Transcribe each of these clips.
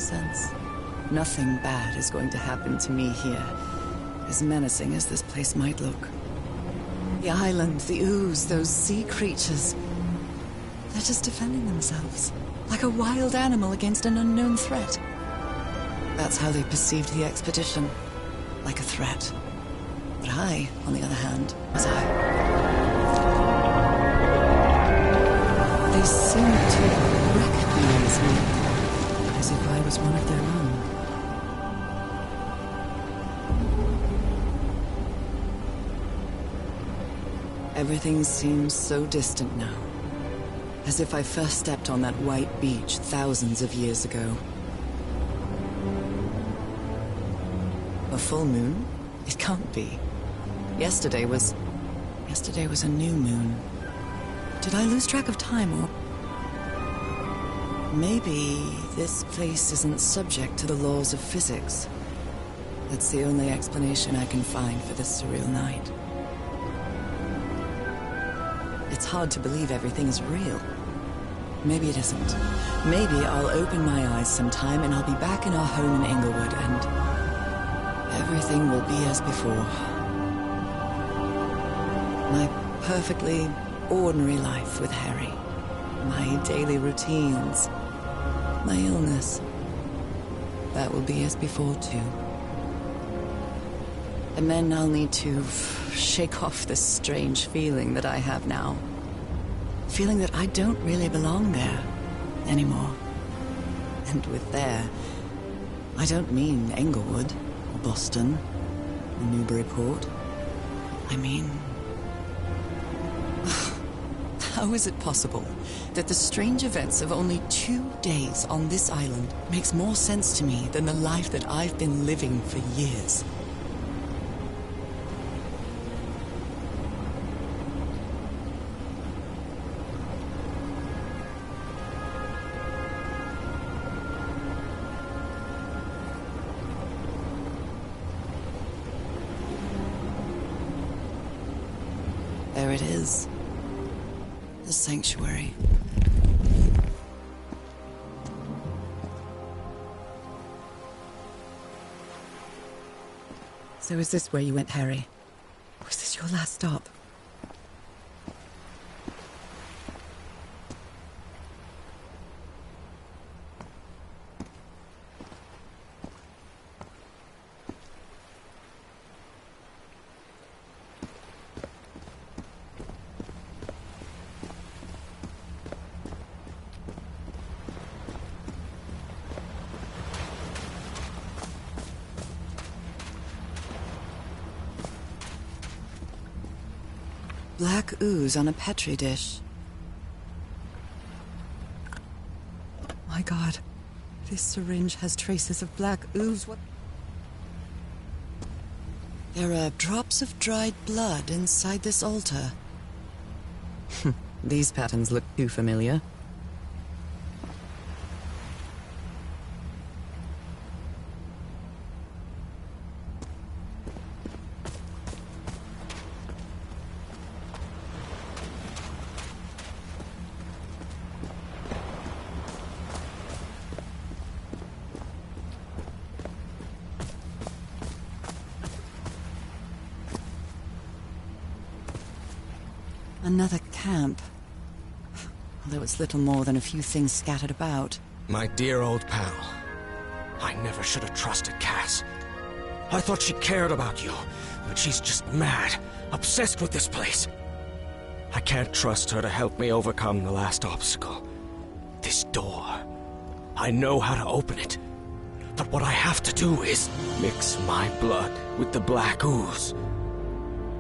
makes sense. Nothing bad is going to happen to me here, as menacing as this place might look. The island, the ooze, those sea creatures. They're just defending themselves, like a wild animal against an unknown threat. That's how they perceived the expedition, like a threat. But I, on the other hand, was I. They seemed to recognize me, as if I was one of their own. Everything seems so distant now, as if I first stepped on that white beach thousands of years ago. A full moon? It can't be. Yesterday was a new moon. Did I lose track of time, or... Maybe this place isn't subject to the laws of physics. That's the only explanation I can find for this surreal night. It's hard to believe everything is real. Maybe it isn't. Maybe I'll open my eyes sometime and I'll be back in our home in Inglewood and everything will be as before. My perfectly ordinary life with Harry. My daily routines. My illness. That will be as before too. And then I'll need to shake off this strange feeling that I have now. Feeling that I don't really belong there anymore. And with there, I don't mean Englewood, or Boston, or Newburyport. I mean... How is it possible that the strange events of only 2 days on this island makes more sense to me than the life that I've been living for years? There it is. The sanctuary. So is this where you went, Harry? Was this your last stop? Black ooze on a petri dish. My God, this syringe has traces of black ooze. What? There are drops of dried blood inside this altar. These patterns look too familiar. Another camp. Although it's little more than a few things scattered about. My dear old pal. I never should have trusted Cass. I thought she cared about you, but she's just mad, obsessed with this place. I can't trust her to help me overcome the last obstacle. This door. I know how to open it. But what I have to do is mix my blood with the black ooze.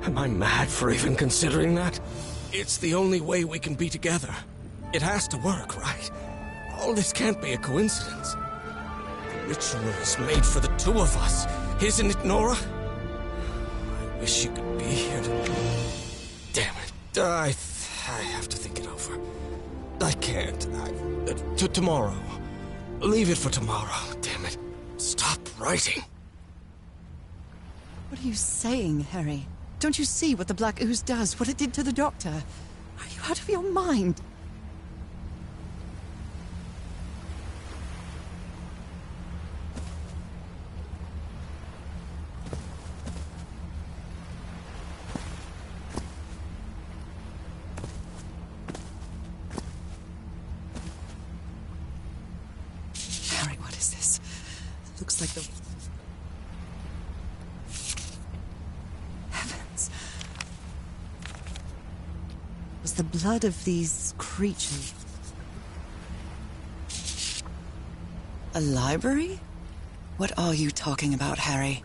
Am I mad for even considering that? It's the only way we can be together. It has to work, right? All this can't be a coincidence. The ritual is made for the two of us, isn't it, Nora? I wish you could be here to... Damn it. I have to think it over. I can't. Tomorrow. Leave it for tomorrow, damn it. Stop writing. What are you saying, Harry? Don't you see what the black ooze does, what it did to the doctor? Are you out of your mind? Looks like the... Heavens. Was the blood of these creatures... A library? What are you talking about, Harry?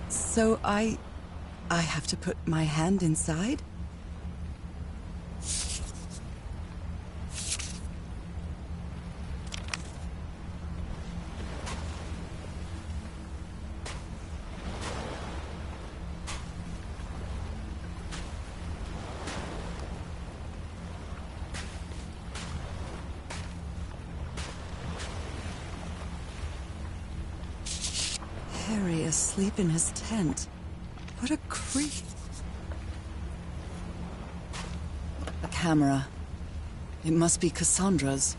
So I have to put my hand inside? Harry asleep in his tent. What a creep. A camera. It must be Cassandra's.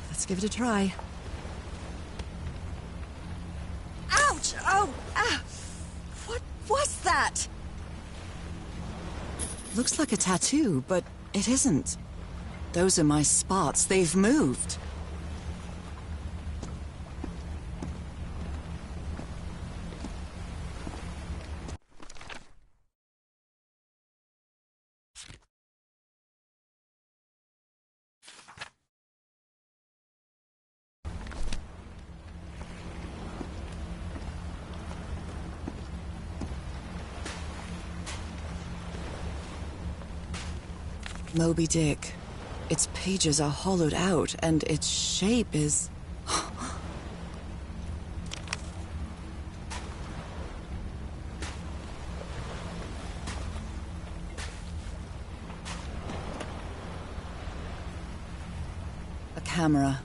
Let's give it a try. Ouch! Oh! Ah! What was that? Looks like a tattoo, but it isn't. Those are my spots. They've moved. Moby Dick. Its pages are hollowed out, and its shape is... A camera.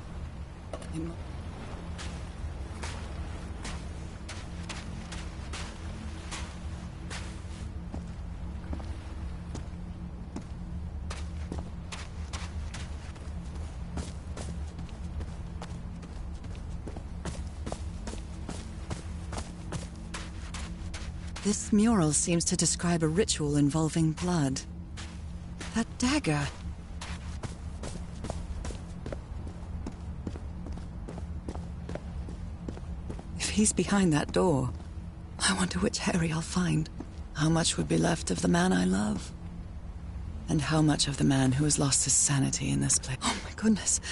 This mural seems to describe a ritual involving blood. That dagger. If he's behind that door, I wonder which Harry I'll find. How much would be left of the man I love? And how much of the man who has lost his sanity in this place? Oh my goodness.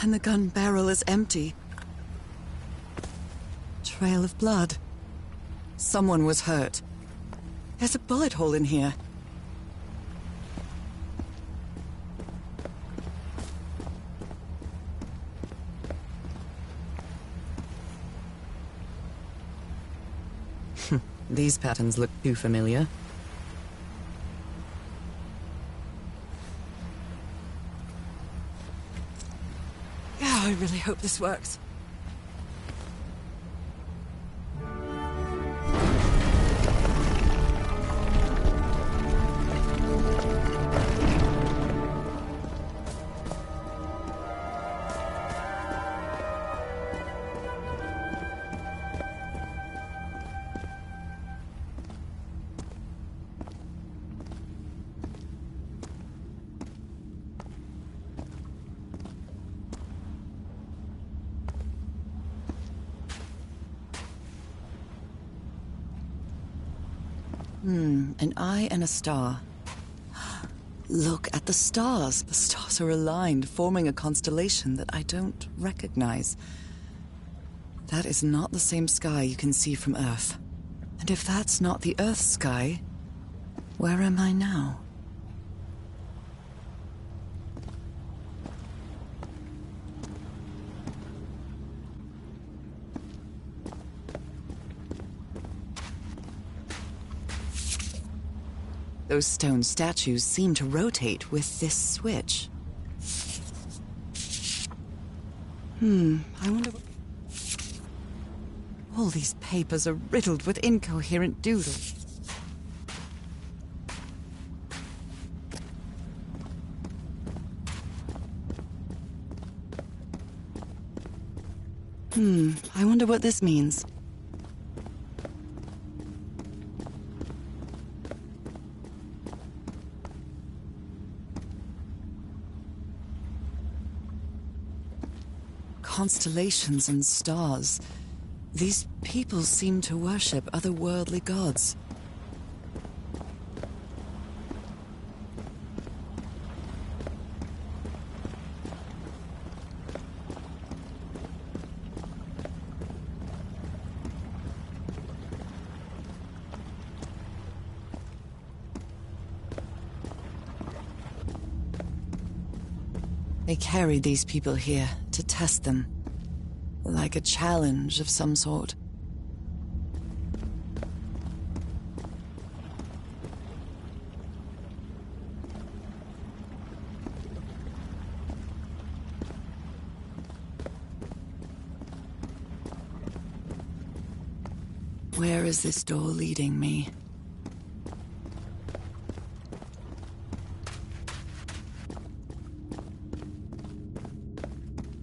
And the gun barrel is empty. Trail of blood. Someone was hurt. There's a bullet hole in here. These patterns look too familiar. Yeah, I really hope this works. An eye and a star. Look at the stars. The stars are aligned, forming a constellation that I don't recognize. That is not the same sky you can see from Earth. And if that's not the Earth's sky, where am I now? Those stone statues seem to rotate with this switch. I wonder what... All these papers are riddled with incoherent doodles. I wonder what this means. Constellations and stars. These people seem to worship otherworldly gods. They carried these people here to test them, like a challenge of some sort. Where is this door leading me?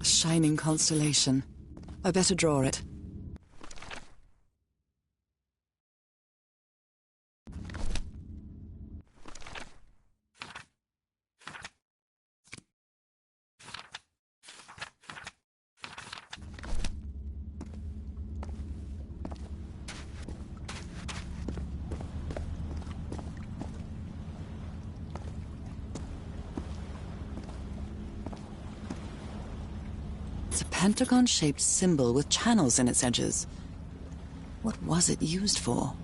A shining constellation. I better draw it. Pentagon-shaped symbol with channels in its edges. What was it used for?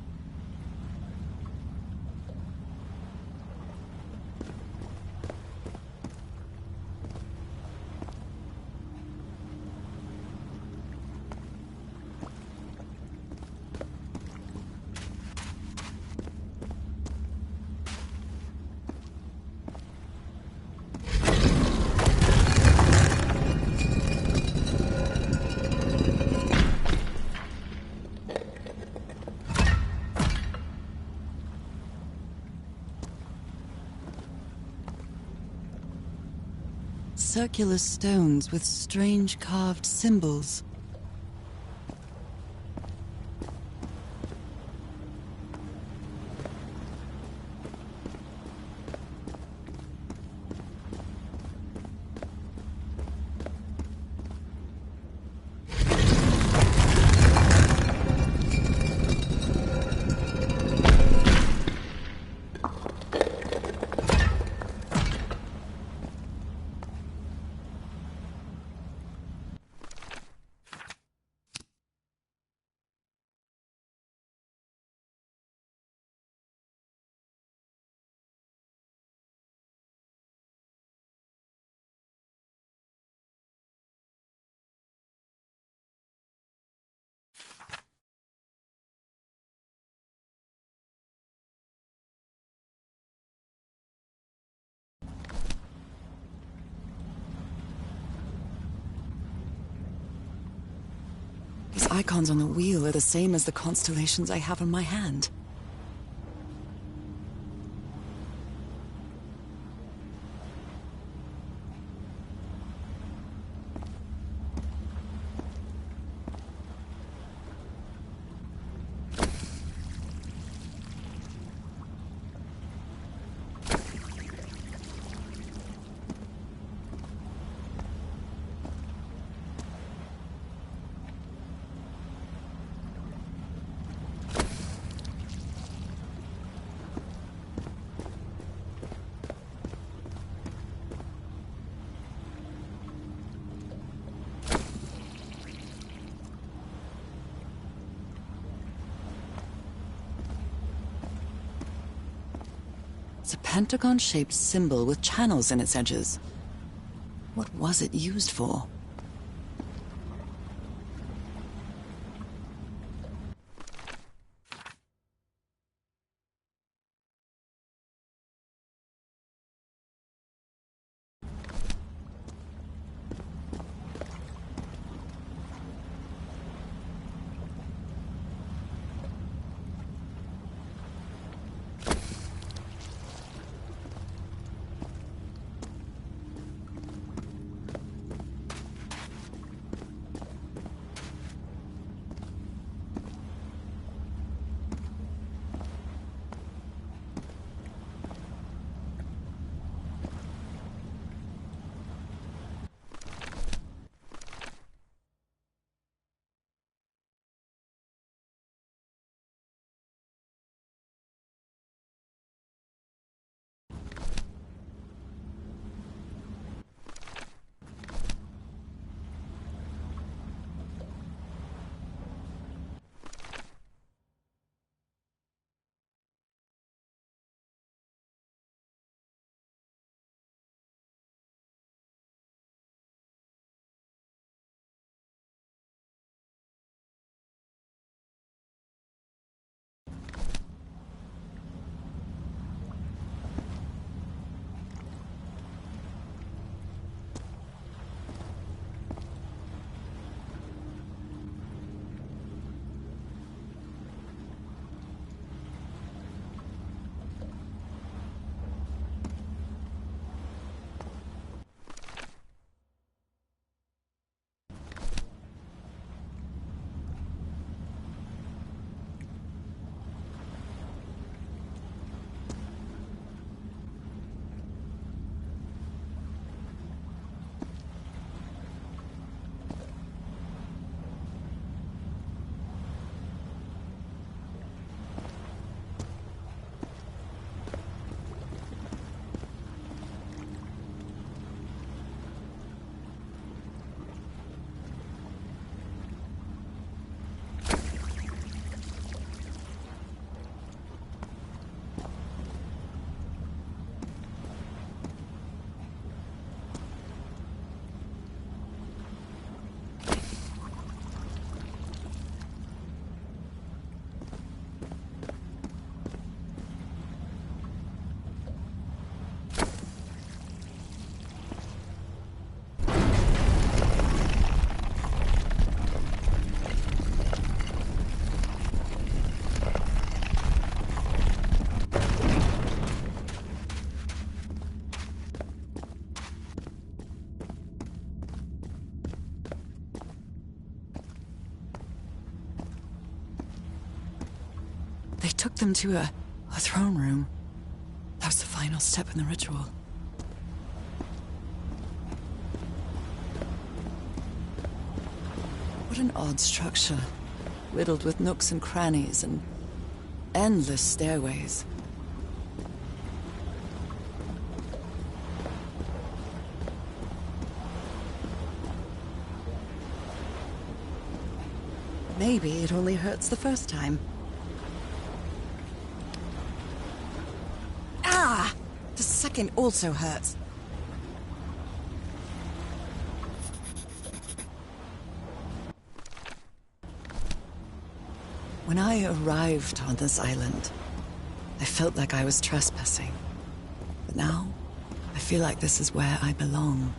Circular stones with strange carved symbols. These icons on the wheel are the same as the constellations I have in my hand. It's a pentagon-shaped symbol with channels in its edges. What was it used for? They took them to a throne room. That was the final step in the ritual. What an odd structure, riddled with nooks and crannies and endless stairways. Maybe it only hurts the first time. Ah! The second also hurts. When I arrived on this island, I felt like I was trespassing. But now, I feel like this is where I belong.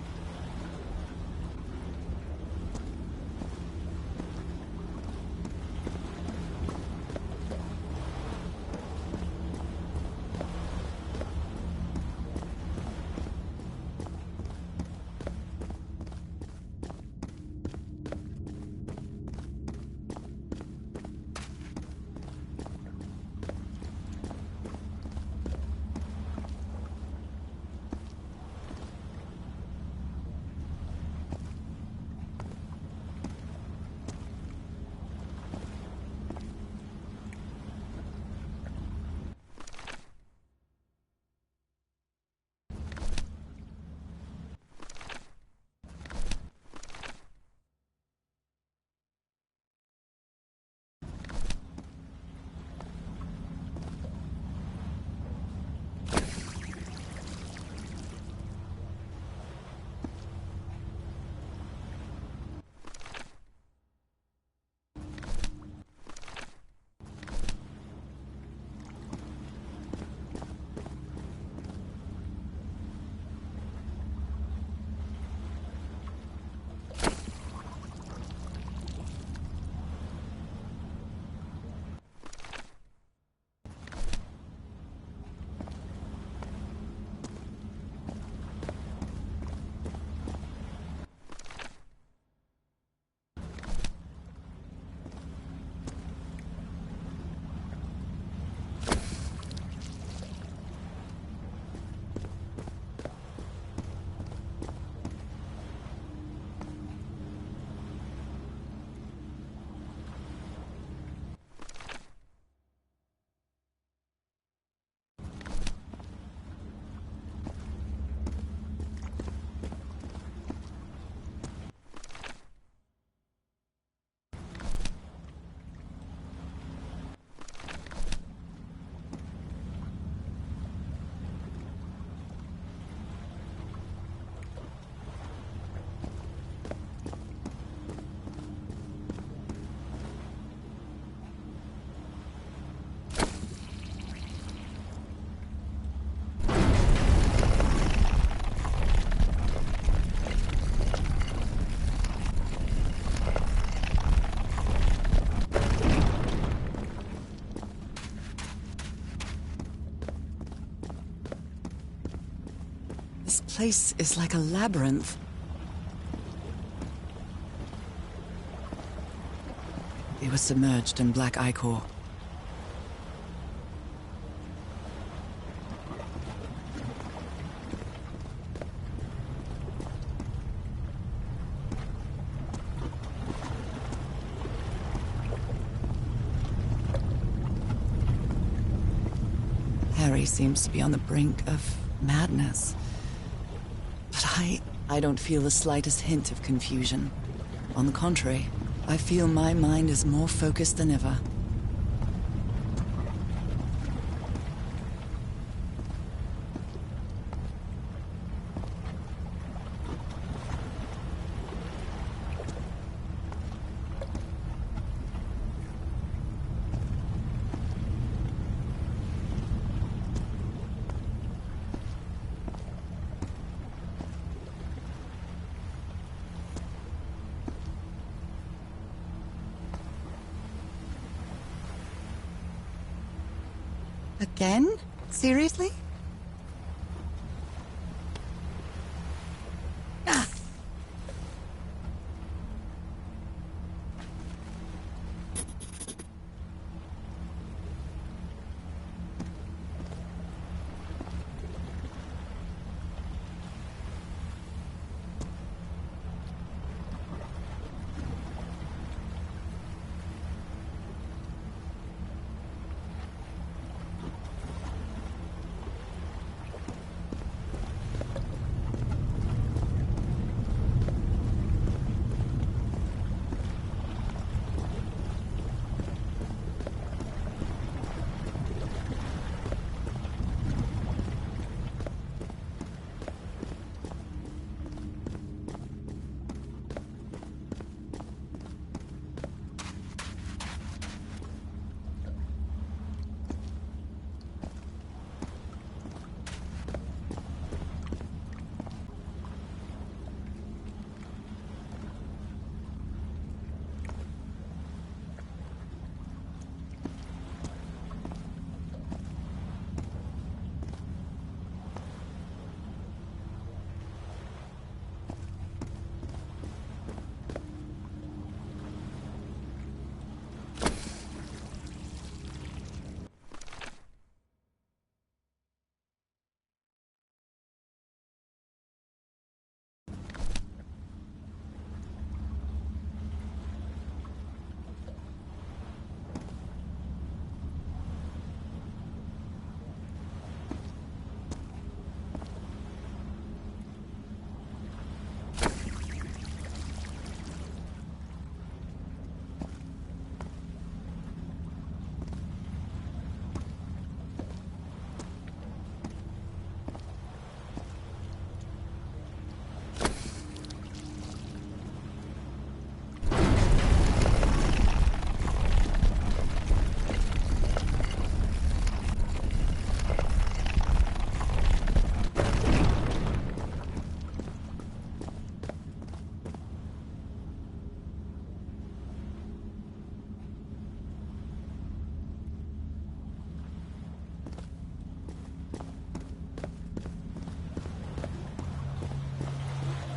This place is like a labyrinth. They were submerged in black ichor. Harry seems to be on the brink of madness. But I don't feel the slightest hint of confusion. On the contrary, I feel my mind is more focused than ever. Again? Seriously? Ah.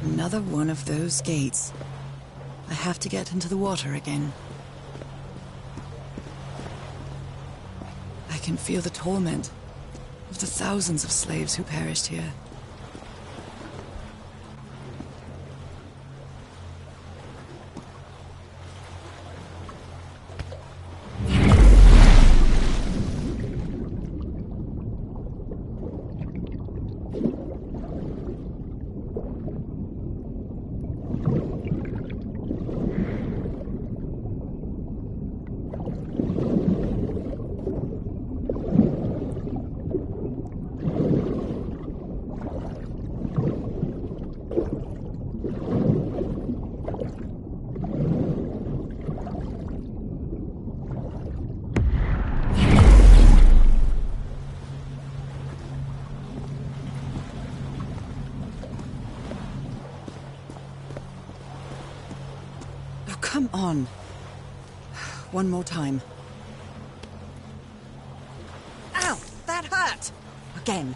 Another one of those gates. I have to get into the water again. I can feel the torment of the thousands of slaves who perished here. Come on. One more time. Ow! That hurt! Again.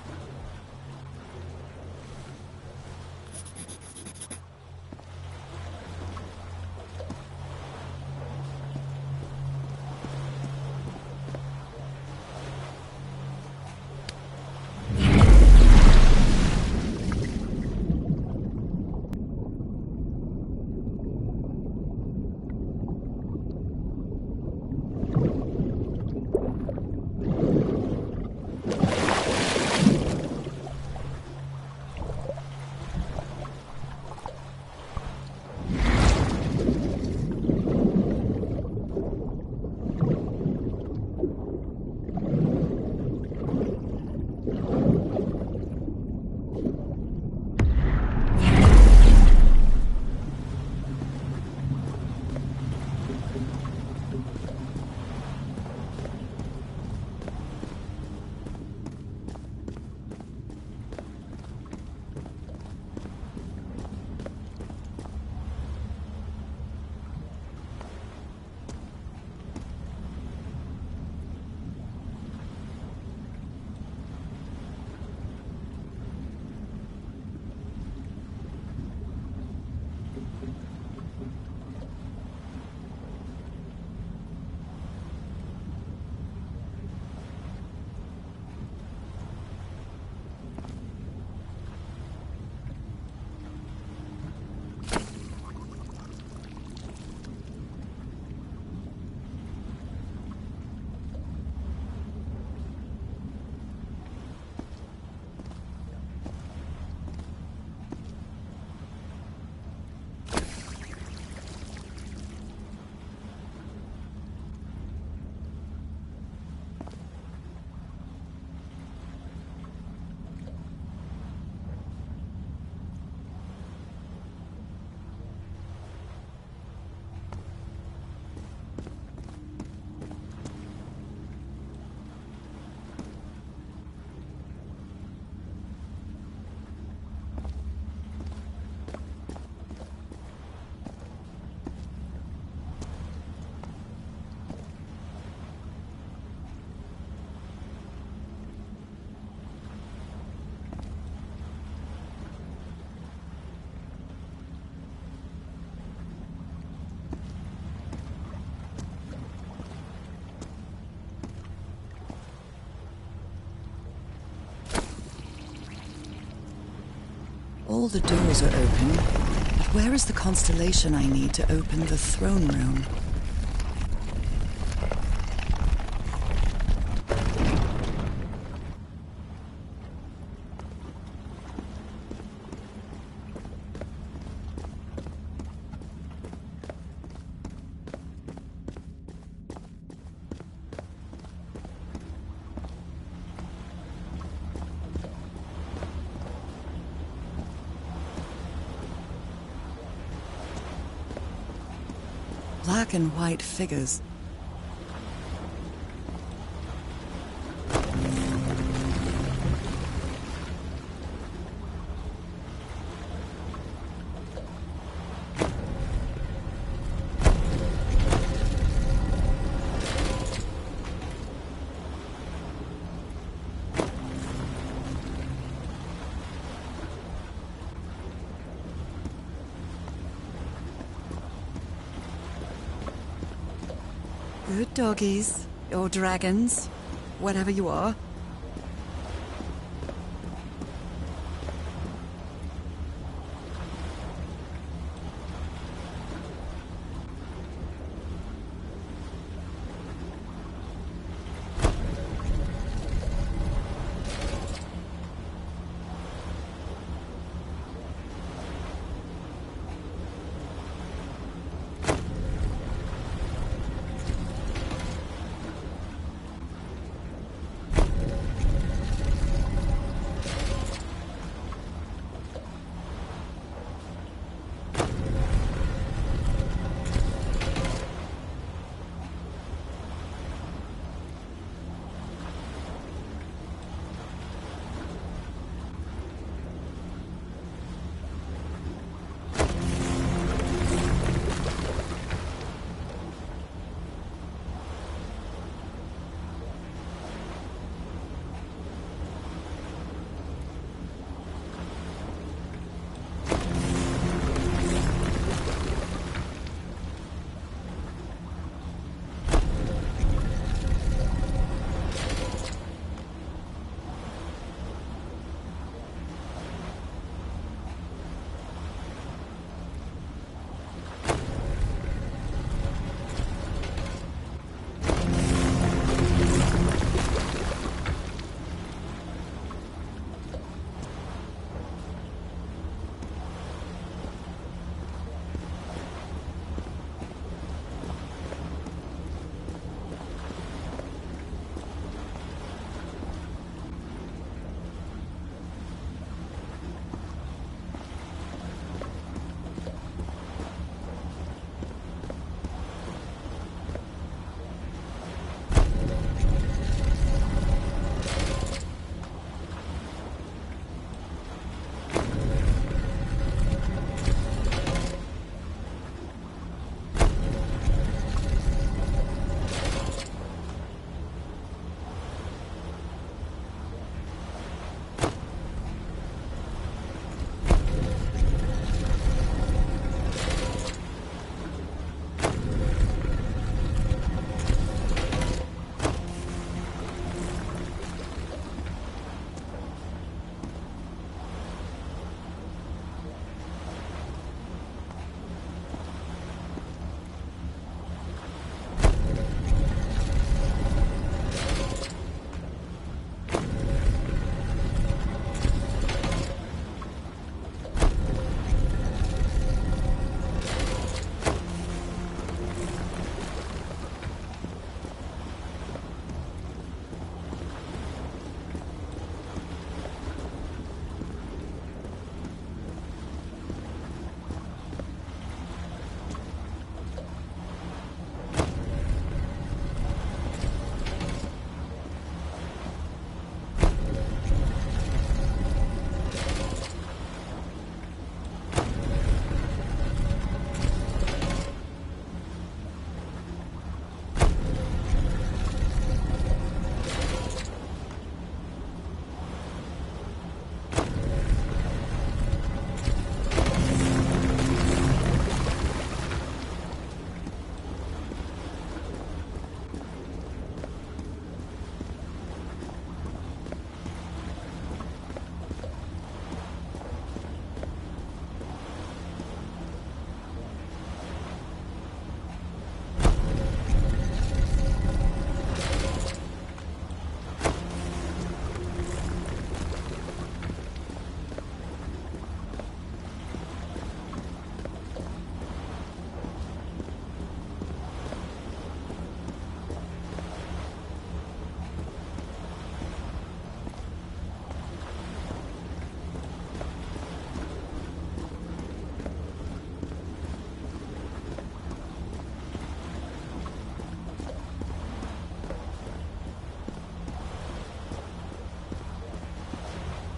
All the doors are open, but where is the constellation I need to open the throne room? Black and white figures. Good doggies, or dragons, whatever you are.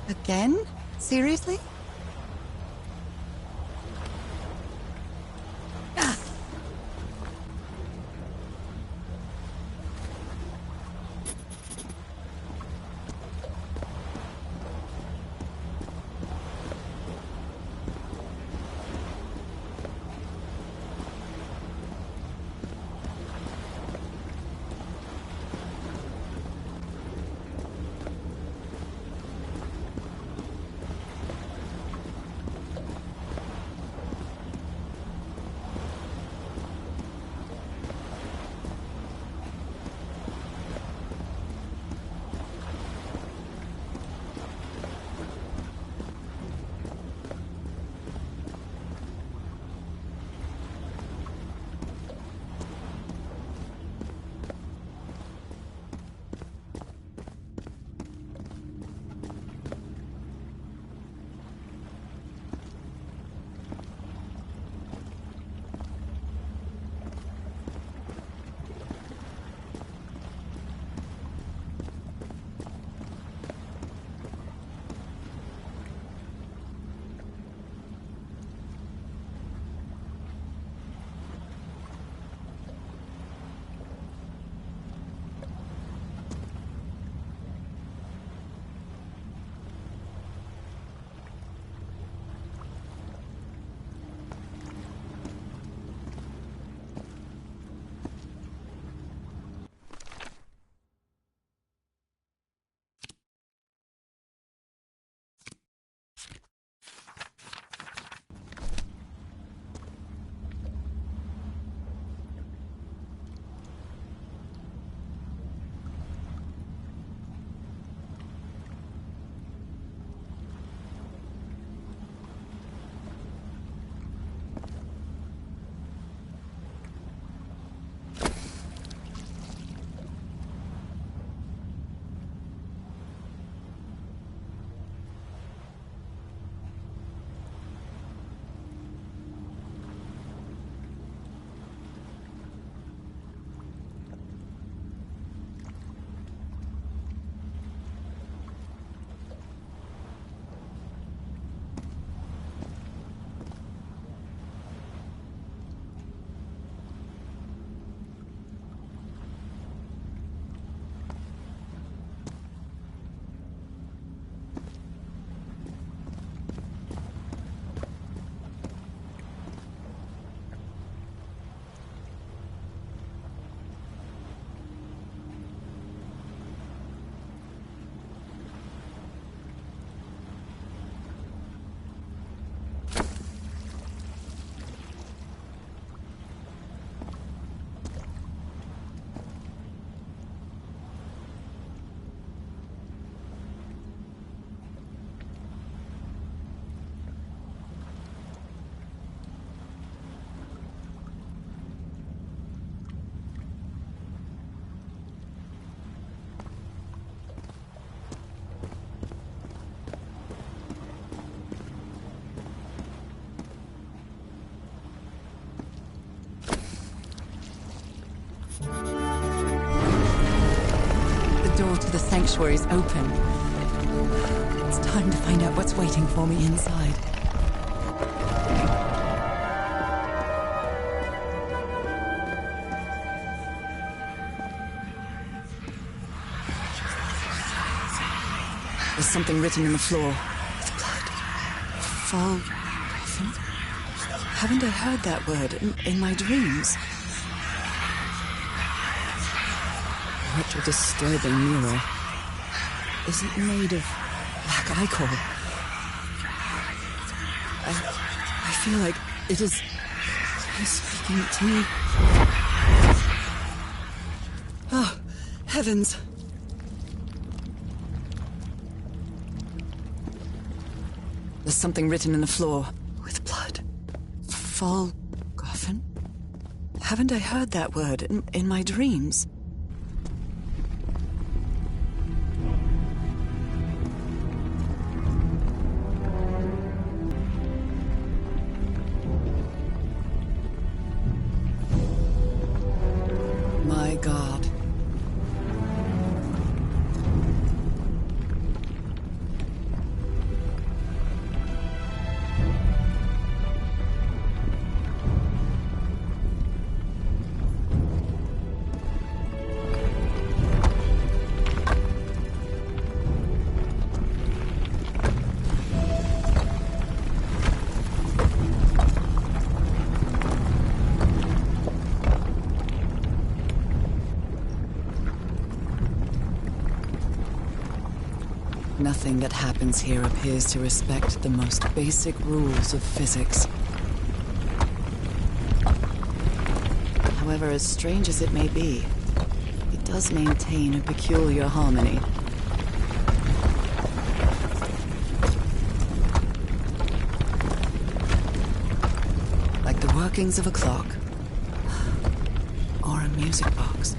Again? Seriously? door to the sanctuary's open. It's time to find out what's waiting for me inside. There's something written in the floor. With blood. Fhalgof'n? Haven't I heard that word in my dreams? What a disturbing mirror. Is it made of black ichor? I feel like it is speaking to me. Oh, heavens. There's something written in the floor. With blood. Fhalgof'n? Haven't I heard that word in my dreams? My God. Nothing that happens here appears to respect the most basic rules of physics. However, as strange as it may be, it does maintain a peculiar harmony. Like the workings of a clock, or a music box.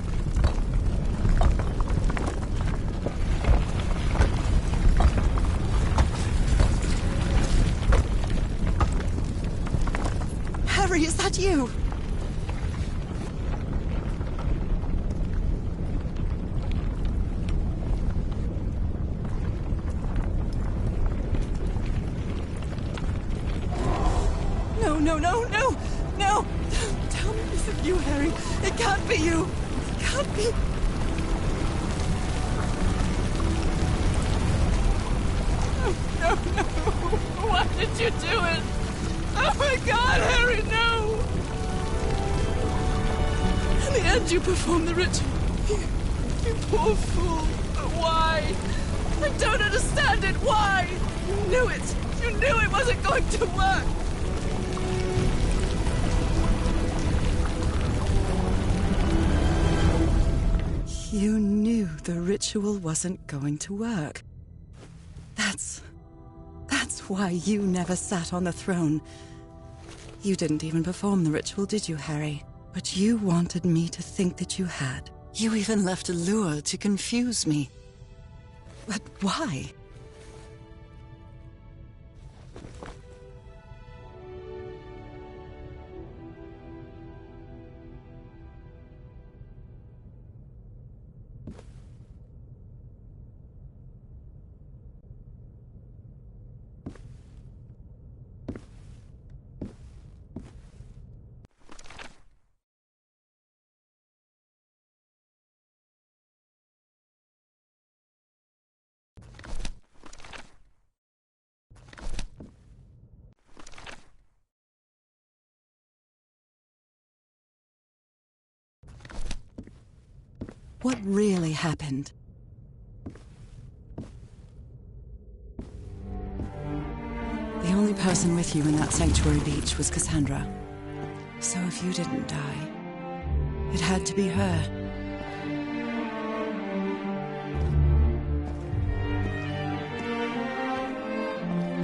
Harry, is that you? No! Tell me this is you, Harry. It can't be you. It can't be. No. Why did you do it? Oh my God, Harry, no! In the end, you performed the ritual. You poor fool. But why? I don't understand it. Why? You knew it. You knew it wasn't going to work. You knew the ritual wasn't going to work. That's why you never sat on the throne. You didn't even perform the ritual, did you, Harry? But you wanted me to think that you had. You even left a lure to confuse me. But why? What really happened? The only person with you in that sanctuary beach was Cassandra. So if you didn't die, it had to be her.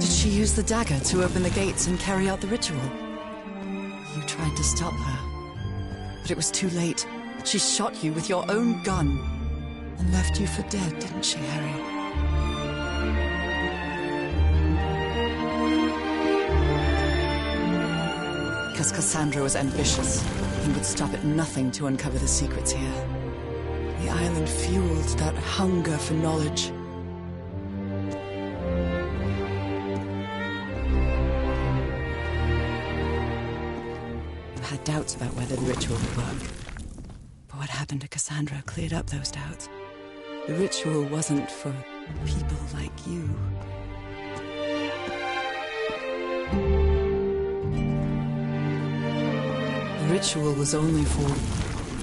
Did she use the dagger to open the gates and carry out the ritual? You tried to stop her, but it was too late. She shot you with your own gun and left you for dead, didn't she, Harry? Because Cassandra was ambitious and would stop at nothing to uncover the secrets here. The island fueled that hunger for knowledge. You had doubts about whether the ritual would work. What happened to Cassandra cleared up those doubts. The ritual wasn't for people like you. The ritual was only for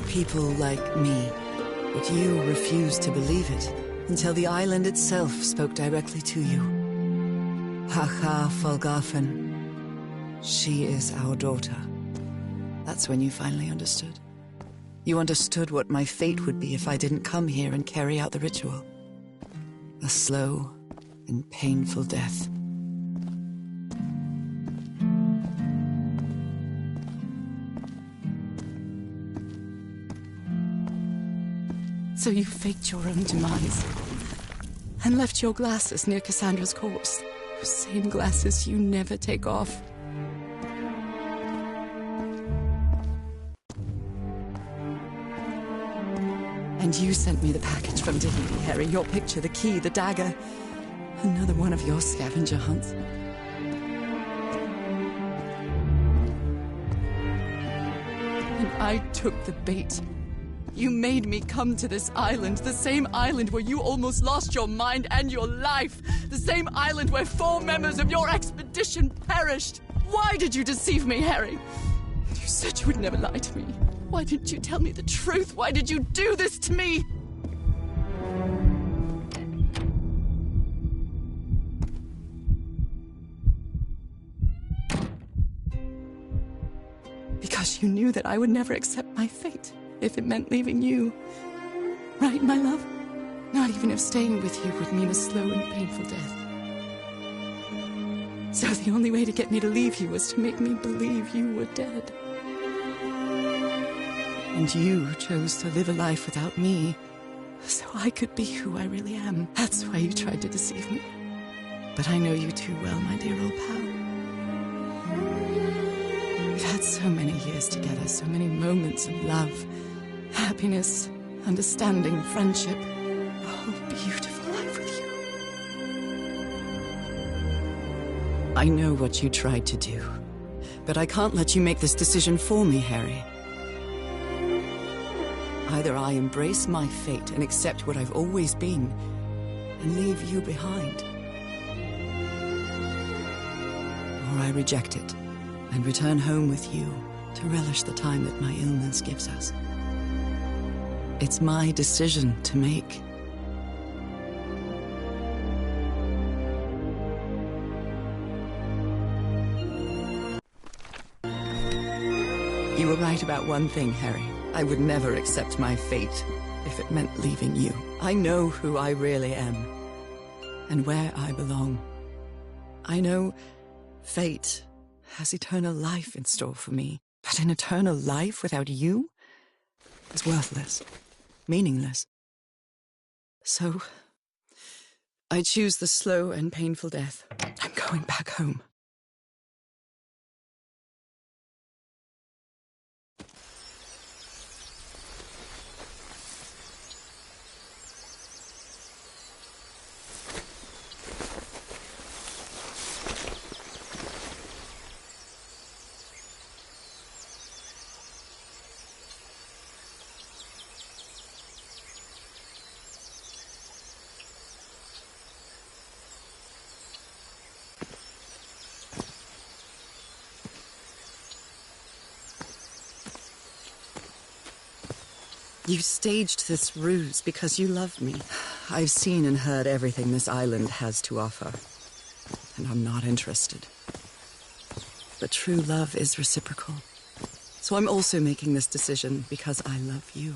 people like me. But you refused to believe it until the island itself spoke directly to you. Fhalgof'n. She is our daughter. That's when you finally understood. You understood what my fate would be if I didn't come here and carry out the ritual. A slow and painful death. So you faked your own demise and left your glasses near Cassandra's corpse. Those same glasses you never take off. And you sent me the package from Dignity, Harry. Your picture, the key, the dagger. Another one of your scavenger hunts. And I took the bait. You made me come to this island, the same island where you almost lost your mind and your life. The same island where 4 members of your expedition perished. Why did you deceive me, Harry? You said you would never lie to me. Why didn't you tell me the truth? Why did you do this to me? Because you knew that I would never accept my fate if it meant leaving you. Right, my love? Not even if staying with you would mean a slow and painful death. So the only way to get me to leave you was to make me believe you were dead. And you chose to live a life without me, so I could be who I really am. That's why you tried to deceive me. But I know you too well, my dear old pal. We've had so many years together, so many moments of love, happiness, understanding, friendship. A whole beautiful life with you. I know what you tried to do, but I can't let you make this decision for me, Harry. Either I embrace my fate and accept what I've always been, and leave you behind, or I reject it and return home with you to relish the time that my illness gives us. It's my decision to make. You were right about one thing, Harry. I would never accept my fate if it meant leaving you. I know who I really am, and where I belong. I know fate has eternal life in store for me, but an eternal life without you is worthless, meaningless. So, I choose the slow and painful death. I'm going back home. You staged this ruse because you love me. I've seen and heard everything this island has to offer, and I'm not interested. But true love is reciprocal. So I'm also making this decision because I love you.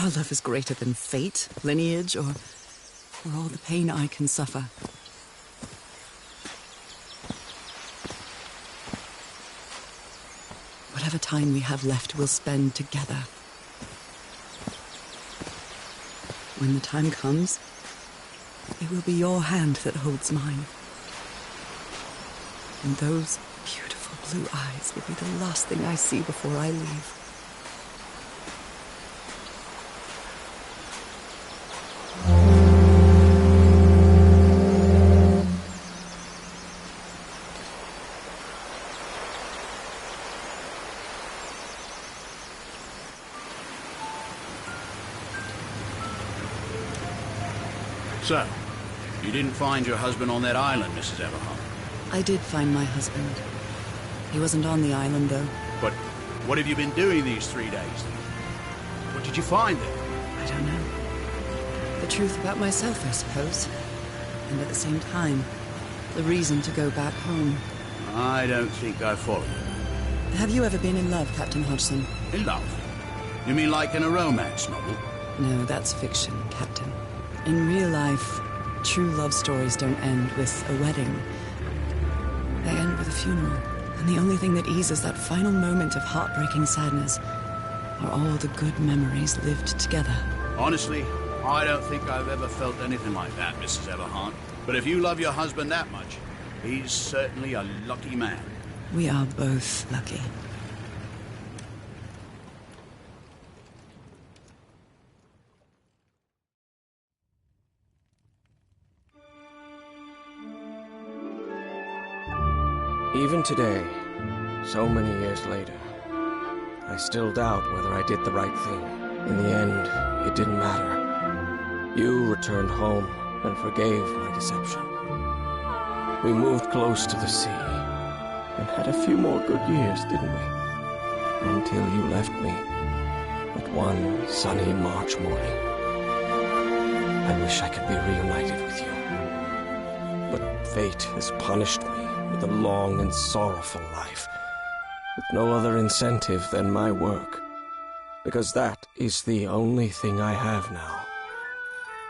Our love is greater than fate, lineage, or all the pain I can suffer. Whatever time we have left, we'll spend together. When the time comes, it will be your hand that holds mine. And those beautiful blue eyes will be the last thing I see before I leave. So, you didn't find your husband on that island, Mrs. Everhart? I did find my husband. He wasn't on the island, though. But what have you been doing these 3 days, then? What did you find there? I don't know. The truth about myself, I suppose. And at the same time, the reason to go back home. I don't think I follow you. Have you ever been in love, Captain Hodgson? In love? You mean like in a romance novel? No, that's fiction, Captain. In real life, true love stories don't end with a wedding. They end with a funeral. And the only thing that eases that final moment of heartbreaking sadness are all the good memories lived together. Honestly, I don't think I've ever felt anything like that, Mrs. Everhart. But if you love your husband that much, he's certainly a lucky man. We are both lucky. Even today, so many years later, I still doubt whether I did the right thing. In the end, it didn't matter. You returned home and forgave my deception. We moved close to the sea and had a few more good years, didn't we? Until you left me at one sunny March morning. I wish I could be reunited with you. But fate has punished me with a long and sorrowful life, with no other incentive than my work. Because that is the only thing I have now,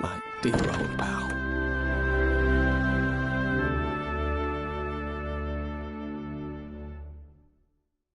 my dear old pal.